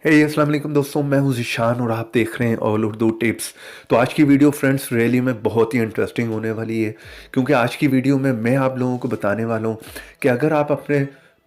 अस्सलाम वालेकुम दोस्तों, मैं हूं ज़ीशान और आप देख रहे हैं ऑल उर्दू टिप्स। तो आज की वीडियो फ्रेंड्स रियली में बहुत ही इंटरेस्टिंग होने वाली है, क्योंकि आज की वीडियो में मैं आप लोगों को बताने वाला हूं कि अगर आप अपने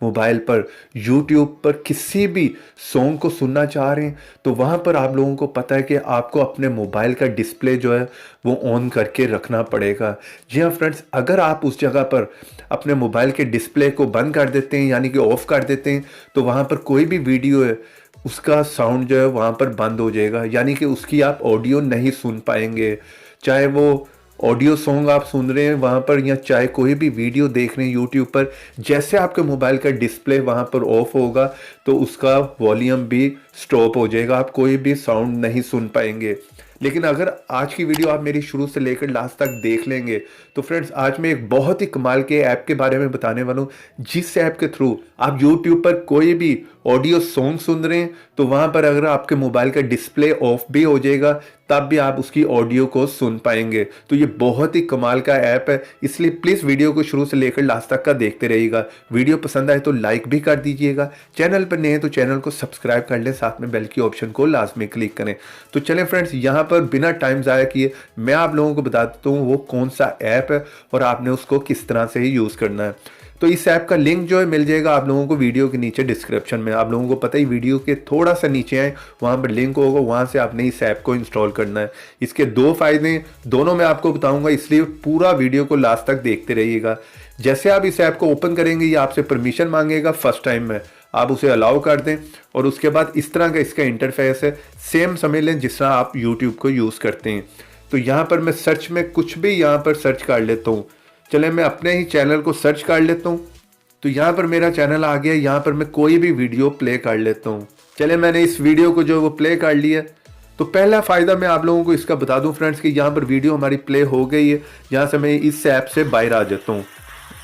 मोबाइल पर यूट्यूब पर किसी भी सॉन्ग को सुनना चाह रहे हैं तो वहां पर आप लोगों को पता है कि आपको अपने मोबाइल का डिस्प्ले जो है वो ऑन करके रखना पड़ेगा। जी हाँ फ्रेंड्स, अगर आप उस जगह पर अपने मोबाइल के डिस्प्ले को बंद कर देते हैं यानी कि ऑफ कर देते हैं तो वहां पर कोई भी वीडियो है उसका साउंड जो है वहाँ पर बंद हो जाएगा, यानी कि उसकी आप ऑडियो नहीं सुन पाएंगे। चाहे वो ऑडियो सॉन्ग आप सुन रहे हैं वहाँ पर या चाहे कोई भी वीडियो देख रहे हैं यूट्यूब पर, जैसे आपके मोबाइल का डिस्प्ले वहाँ पर ऑफ होगा तो उसका वॉल्यूम भी स्टॉप हो जाएगा, आप कोई भी साउंड नहीं सुन पाएंगे। लेकिन अगर आज की वीडियो आप मेरी शुरू से लेकर लास्ट तक देख लेंगे तो फ्रेंड्स आज मैं एक बहुत ही कमाल के ऐप के बारे में बताने वाला हूँ, जिस ऐप के थ्रू आप यूट्यूब पर कोई भी ऑडियो सॉन्ग सुन रहे हैं तो वहां पर अगर आपके मोबाइल का डिस्प्ले ऑफ भी हो जाएगा तब भी आप उसकी ऑडियो को सुन पाएंगे। तो ये बहुत ही कमाल का ऐप है, इसलिए प्लीज़ वीडियो को शुरू से लेकर लास्ट तक का देखते रहिएगा। वीडियो पसंद आए तो लाइक भी कर दीजिएगा, चैनल पर नए हैं तो चैनल को सब्सक्राइब कर लें, साथ में बेल की ऑप्शन को लाजमी क्लिक करें। तो चलें फ्रेंड्स, यहाँ पर बिना टाइम ज़ाया किए मैं आप लोगों को बता देता हूँ वो कौन सा ऐप है और आपने उसको किस तरह से ही यूज़ करना है। तो इस ऐप का लिंक जो है मिल जाएगा आप लोगों को वीडियो के नीचे डिस्क्रिप्शन में। आप लोगों को पता ही वीडियो के थोड़ा सा नीचे आए वहाँ पर लिंक होगा, वहाँ से आपने इस ऐप को इंस्टॉल करना है। इसके दो फायदे हैं, दोनों मैं आपको बताऊंगा, इसलिए पूरा वीडियो को लास्ट तक देखते रहिएगा। जैसे आप इस ऐप को ओपन करेंगे ये आपसे परमिशन मांगेगा फर्स्ट टाइम में, आप उसे अलाउ कर दें और उसके बाद इस तरह का इसका इंटरफेस है, सेम समझ लें जिस तरह आप यूट्यूब को यूज़ करते हैं। तो यहाँ पर मैं सर्च में कुछ भी यहाँ पर सर्च कर लेता हूँ। चले मैं अपने ही चैनल को सर्च कर लेता हूँ, तो यहाँ पर मेरा चैनल आ गया। यहाँ पर मैं कोई भी वीडियो प्ले कर लेता हूँ। चले मैंने इस वीडियो को जो वो प्ले कर लिया। तो पहला फ़ायदा मैं आप लोगों को इसका बता दूं फ्रेंड्स कि यहाँ पर वीडियो हमारी प्ले हो गई है। यहाँ से मैं इस ऐप से बाहर आ जाता हूँ,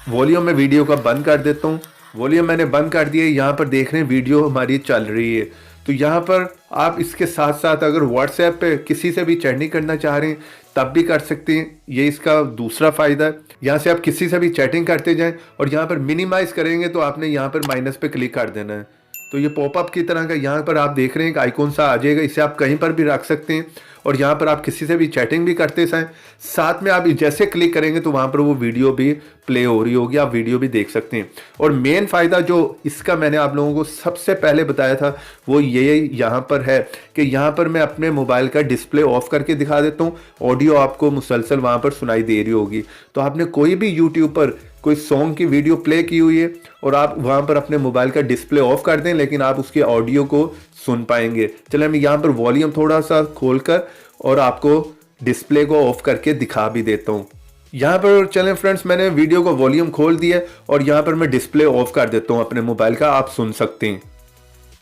वॉल्यूम में वीडियो का बंद कर देता हूँ। वॉल्यूम मैंने बंद कर दिया, यहाँ पर देख रहे हैं वीडियो हमारी चल रही है। तो यहाँ पर आप इसके साथ साथ अगर व्हाट्सएप पे किसी से भी चैटिंग करना चाह रहे हैं तब भी कर सकते हैं, ये इसका दूसरा फ़ायदा है। यहाँ से आप किसी से भी चैटिंग करते जाएं और यहाँ पर मिनिमाइज़ करेंगे तो आपने यहाँ पर माइनस पे क्लिक कर देना है। तो ये पॉपअप की तरह का यहाँ पर आप देख रहे हैं कि आइकॉन सा आ जाएगा, इसे आप कहीं पर भी रख सकते हैं और यहाँ पर आप किसी से भी चैटिंग भी करते हैं। साथ में आप जैसे क्लिक करेंगे तो वहाँ पर वो वीडियो भी प्ले हो रही होगी, आप वीडियो भी देख सकते हैं। और मेन फ़ायदा जो इसका मैंने आप लोगों को सबसे पहले बताया था वो ये यहाँ पर है कि यहाँ पर मैं अपने मोबाइल का डिस्प्ले ऑफ करके दिखा देता हूँ, ऑडियो आपको मुसलसल वहाँ पर सुनाई दे रही होगी। तो आपने कोई भी यूट्यूब पर कोई सॉन्ग की वीडियो प्ले की हुई है और आप वहाँ पर अपने मोबाइल का डिस्प्ले ऑफ कर दें लेकिन आप उसके ऑडियो को सुन पाएंगे। चलिए मैं यहाँ पर वॉल्यूम थोड़ा सा खोलकर और आपको डिस्प्ले को ऑफ करके दिखा भी देता हूँ। यहाँ पर चलें फ्रेंड्स, मैंने वीडियो को वॉल्यूम खोल दिया और यहाँ पर मैं डिस्प्ले ऑफ कर देता हूँ अपने मोबाइल का, आप सुन सकते हैं।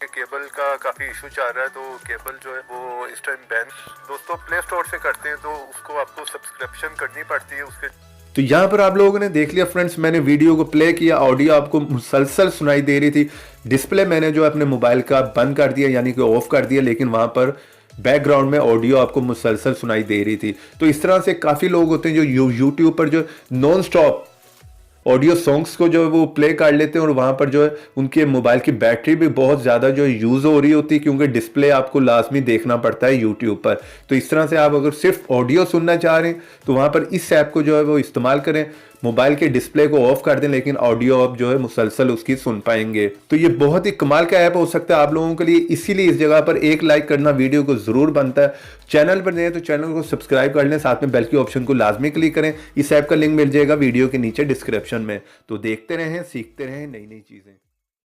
केबल का काफ़ी इशू चल रहा है तो केबल जो है वो इस टाइम बैन दोस्तों प्ले स्टोर से करते हैं तो उसको आपको सब्सक्रिप्शन करनी पड़ती है उसके। तो यहाँ पर आप लोगों ने देख लिया फ्रेंड्स, मैंने वीडियो को प्ले किया, ऑडियो आपको मुसलसल सुनाई दे रही थी। डिस्प्ले मैंने जो अपने मोबाइल का बंद कर दिया यानी कि ऑफ कर दिया, लेकिन वहाँ पर बैकग्राउंड में ऑडियो आपको मुसलसल सुनाई दे रही थी। तो इस तरह से काफ़ी लोग होते हैं जो यूट्यूब पर जो नॉन स्टॉप ऑडियो सॉन्ग्स को जो है वो प्ले कर लेते हैं और वहाँ पर जो है उनके मोबाइल की बैटरी भी बहुत ज़्यादा जो है यूज़ हो रही होती है, क्योंकि डिस्प्ले आपको लाजमी देखना पड़ता है यूट्यूब पर। तो इस तरह से आप अगर सिर्फ ऑडियो सुनना चाह रहे हैं तो वहाँ पर इस ऐप को जो है वो इस्तेमाल करें, मोबाइल के डिस्प्ले को ऑफ कर दें लेकिन ऑडियो आप जो है मुसलसल उसकी सुन पाएंगे। तो ये बहुत ही कमाल का ऐप हो सकता है आप लोगों के लिए, इसीलिए इस जगह पर एक लाइक करना वीडियो को ज़रूर बनता है। चैनल पर नए तो चैनल को सब्सक्राइब कर लें, साथ में बेल की ऑप्शन को लाजमी क्लिक करें। इस ऐप का लिंक मिल जाएगा वीडियो के नीचे डिस्क्रिप्शन में। तो देखते रहें, सीखते रहें नई नई चीज़ें।